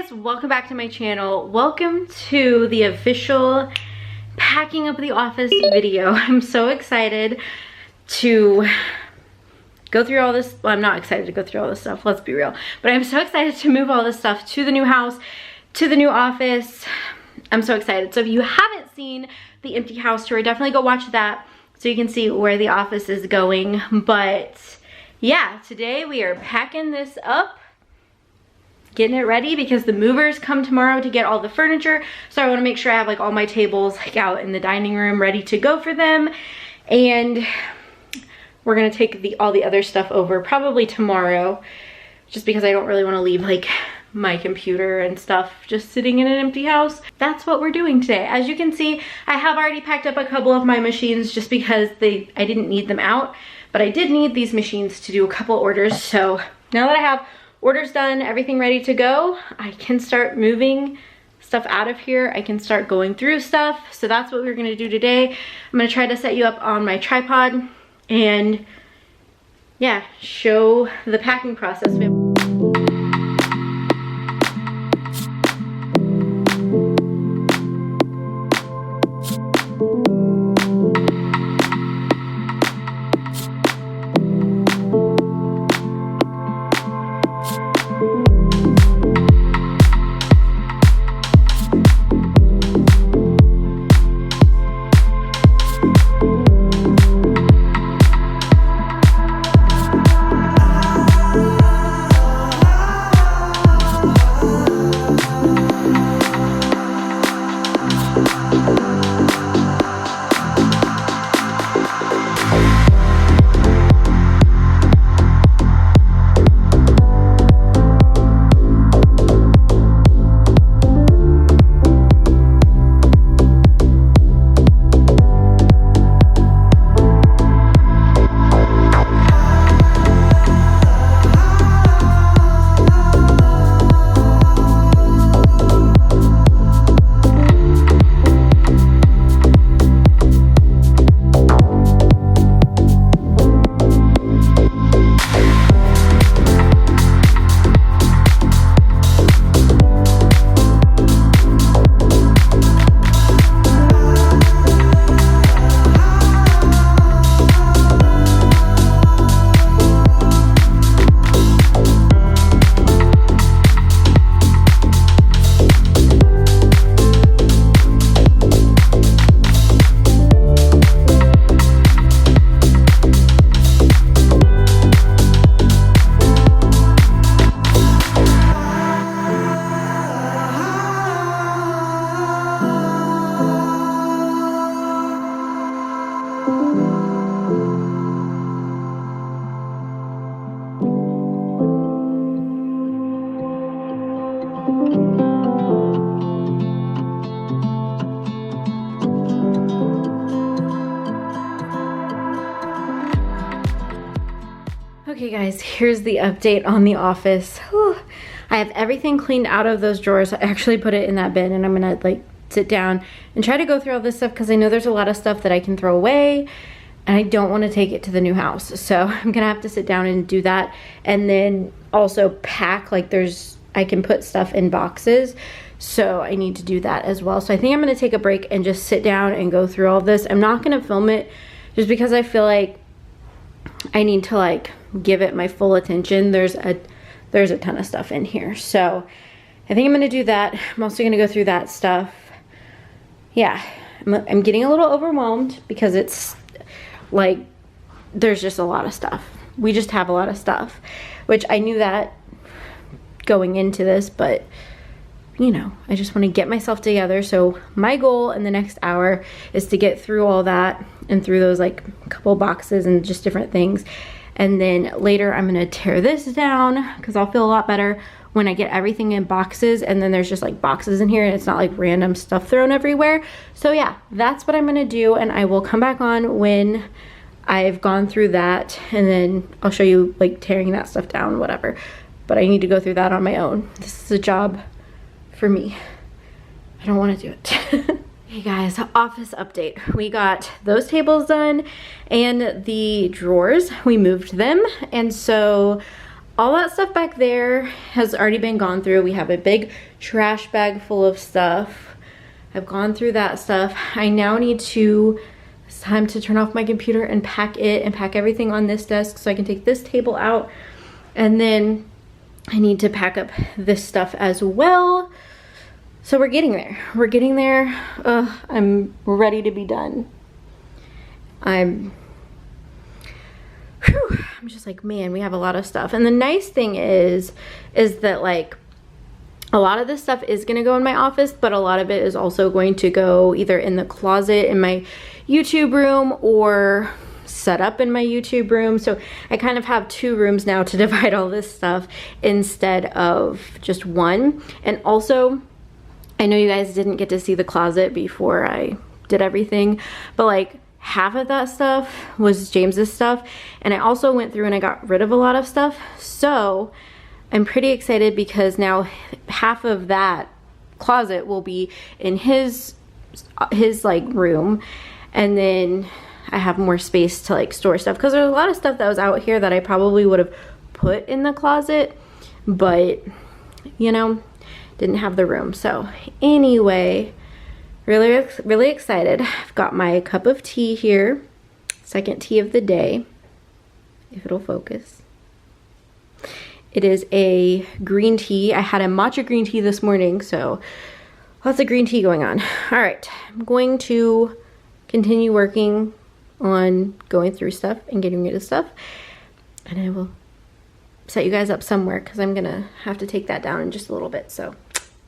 guys, welcome back to my channel. Welcome to the official packing up the office video. I'm so excited to go through all this. Well, I'm not excited to go through all this stuff, let's be real, but I'm so excited to move all this stuff to the new house, to the new office. I'm so excited. So if you haven't seen the empty house tour, definitely go watch that so you can see where the office is going. But yeah, today we are packing this up, getting it ready because the movers come tomorrow to get all the furniture. So I want to make sure I have like all my tables like out in the dining room ready to go for them. And we're gonna take all the other stuff over probably tomorrow, just because I don't really want to leave like my computer and stuff just sitting in an empty house. That's what we're doing today. As you can see, I have already packed up a couple of my machines just because I didn't need them out, but I did need these machines to do a couple orders. So now that I have orders done, everything ready to go, I can start moving stuff out of here. I can start going through stuff. So that's what we're gonna do today. I'm gonna try to set you up on my tripod and yeah, show the packing process. Okay guys, here's the update on the office. Whew. I have everything cleaned out of those drawers. I actually put it in that bin and I'm gonna like sit down and try to go through all this stuff because I know there's a lot of stuff that I can throw away and I don't want to take it to the new house. So I'm gonna have to sit down and do that, and then also pack, like I can put stuff in boxes. So I need to do that as well. So I think I'm gonna take a break and just sit down and go through all this. I'm not gonna film it just because I feel like I need to like give it my full attention. There's a ton of stuff in here. So I think I'm gonna do that. I'm also gonna go through that stuff. Yeah, I'm getting a little overwhelmed because it's like, there's just a lot of stuff. We just have a lot of stuff, which I knew that going into this, but you know, I just want to get myself together. So my goal in the next hour is to get through all that and through those like couple boxes and just different things. And then later I'm gonna tear this down because I'll feel a lot better when I get everything in boxes, and then there's just like boxes in here and it's not like random stuff thrown everywhere. So yeah, that's what I'm gonna do, and I will come back on when I've gone through that, and then I'll show you like tearing that stuff down, whatever. But I need to go through that on my own. This is a job for me. I don't want to do it. Hey guys, office update. We got those tables done and the drawers, we moved them. And so all that stuff back there has already been gone through. We have a big trash bag full of stuff. I've gone through that stuff. I now need to, it's time to turn off my computer and pack it and pack everything on this desk so I can take this table out. And then I need to pack up this stuff as well. So we're getting there. We're getting there. I'm ready to be done. I'm just like, man, we have a lot of stuff. And the nice thing is that like a lot of this stuff is gonna go in my office, but a lot of it is also going to go either in the closet in my YouTube room or set up in my YouTube room. So I kind of have 2 rooms now to divide all this stuff instead of just one. And also, I know you guys didn't get to see the closet before I did everything, but like half of that stuff was James's stuff. And I also went through and I got rid of a lot of stuff. So I'm pretty excited because now half of that closet will be in his like room. And then I have more space to like store stuff, because there's a lot of stuff that was out here that I probably would have put in the closet, but you know, didn't have the room. So anyway, really excited. I've got my cup of tea here, second tea of the day, if it'll focus. It is a green tea. I had a matcha green tea this morning, so lots of green tea going on. All right, I'm going to continue working on going through stuff and getting rid of stuff, and I will set you guys up somewhere because I'm gonna have to take that down in just a little bit. So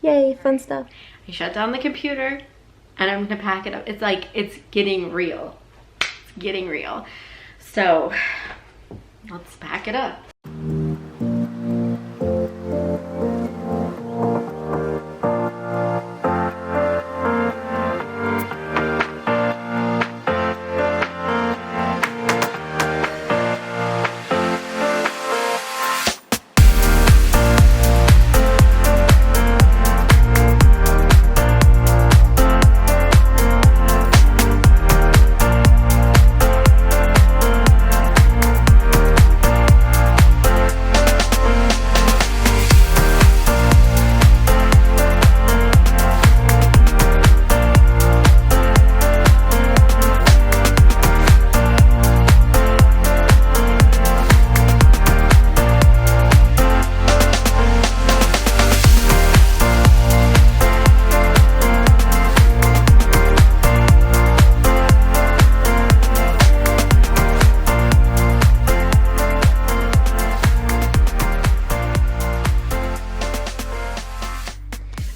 yay, fun stuff. I shut down the computer and I'm gonna pack it up. It's like, it's getting real. It's getting real. So let's pack it up.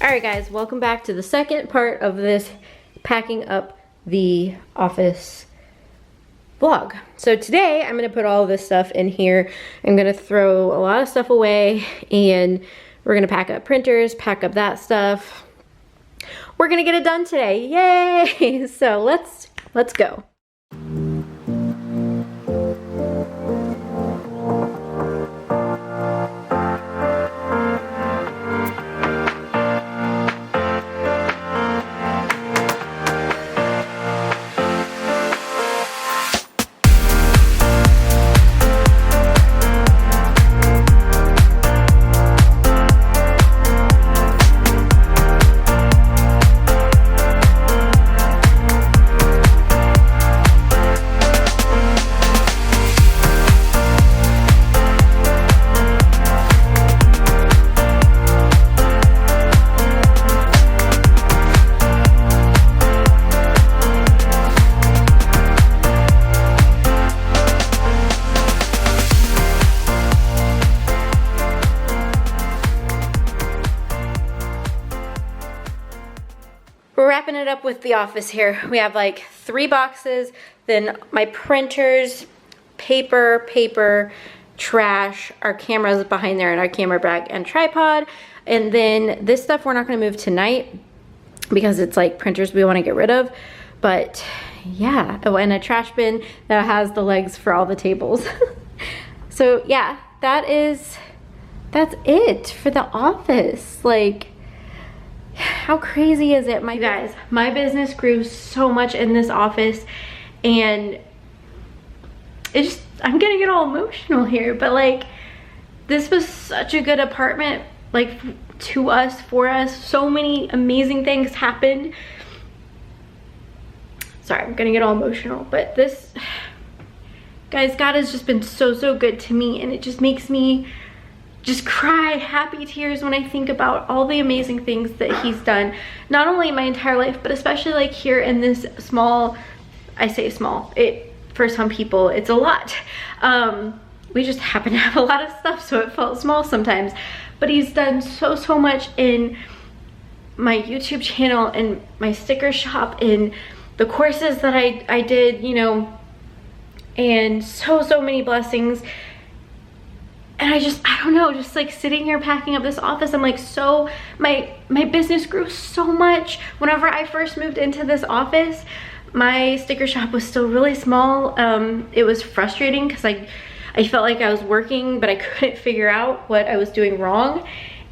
Alright guys, welcome back to the second part of this packing up the office vlog. So today I'm going to put all this stuff in here. I'm going to throw a lot of stuff away and we're going to pack up printers, pack up that stuff. We're going to get it done today. Yay! So let's go. We're wrapping it up with the office here. We have like 3 boxes, then my printers, paper, trash, our cameras behind there, and our camera bag and tripod. And then this stuff we're not gonna move tonight because it's like printers we wanna get rid of. But yeah, oh, and a trash bin that has the legs for all the tables. So yeah, that's it for the office. Like, how crazy is it? My guys, my business grew so much in this office, and I'm getting it all emotional here, but like, this was such a good apartment, like to us, for us. So many amazing things happened. Sorry, I'm gonna get all emotional, but this, guys, God has just been so, so good to me, and it just makes me just cry happy tears when I think about all the amazing things that he's done, not only in my entire life, but especially like here in this small, I say small, for some people it's a lot. We just happen to have a lot of stuff, so it felt small sometimes, but he's done so, so much in my YouTube channel and my sticker shop and the courses that I did, you know, and so, so many blessings. And I don't know, just like sitting here packing up this office, I'm like, so my business grew so much. Whenever I first moved into this office, my sticker shop was still really small. It was frustrating because I felt like I was working, but I couldn't figure out what I was doing wrong.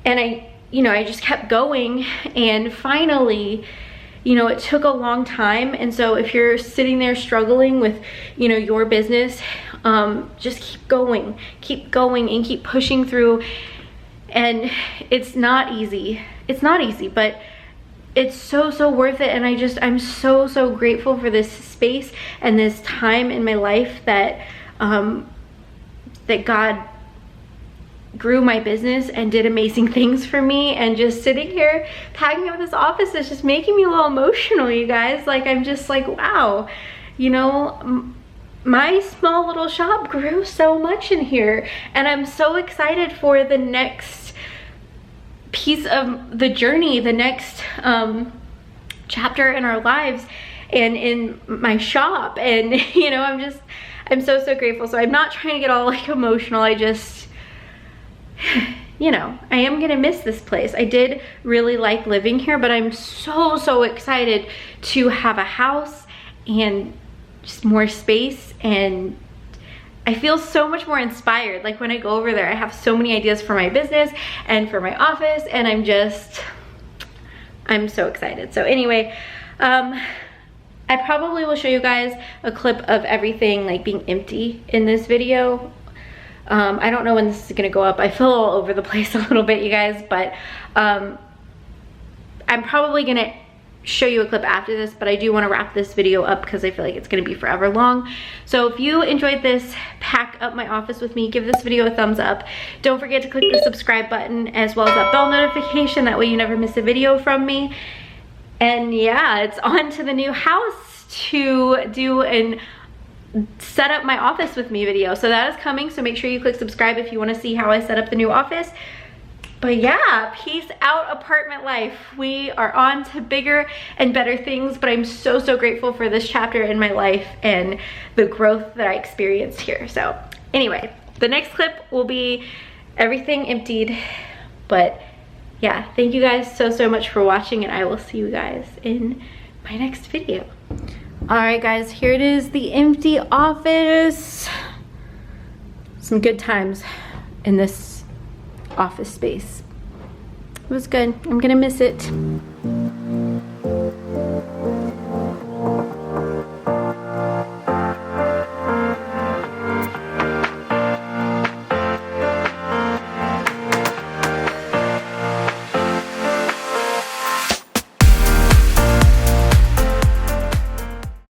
And I just kept going, and finally, you know, it took a long time. And so if you're sitting there struggling with, you know, your business, just keep going and keep pushing through. And it's not easy, but it's so, so worth it. And I'm so, so grateful for this space and this time in my life that that God grew my business and did amazing things for me. And just sitting here packing up this office is just making me a little emotional, you guys. Like, I'm just like, wow, you know, my small little shop grew so much in here, and I'm so excited for the next piece of the journey, the next chapter in our lives and in my shop. And you know, I'm so, so grateful. So I'm not trying to get all like emotional. I just, you know, I am gonna miss this place. I did really like living here, but I'm so, so excited to have a house and just more space. And I feel so much more inspired. Like when I go over there, I have so many ideas for my business and for my office, and I'm so excited. So anyway, I probably will show you guys a clip of everything like being empty in this video. I don't know when this is gonna go up. I feel all over the place a little bit, you guys, but I'm probably gonna show you a clip after this, but I do want to wrap this video up because I feel like it's going to be forever long. So if you enjoyed this pack up my office with me, give this video a thumbs up. Don't forget to click the subscribe button as well as that bell notification, that way you never miss a video from me. And yeah, it's on to the new house to do and set up my office with me video. So that is coming, so make sure you click subscribe if you want to see how I set up the new office. But yeah, peace out apartment life. We are on to bigger and better things, but I'm so, so grateful for this chapter in my life and the growth that I experienced here. So anyway, the next clip will be everything emptied. But yeah, thank you guys so, so much for watching, and I will see you guys in my next video. All right, guys, here it is, the empty office. Some good times in this office space. It was good. I'm gonna miss it.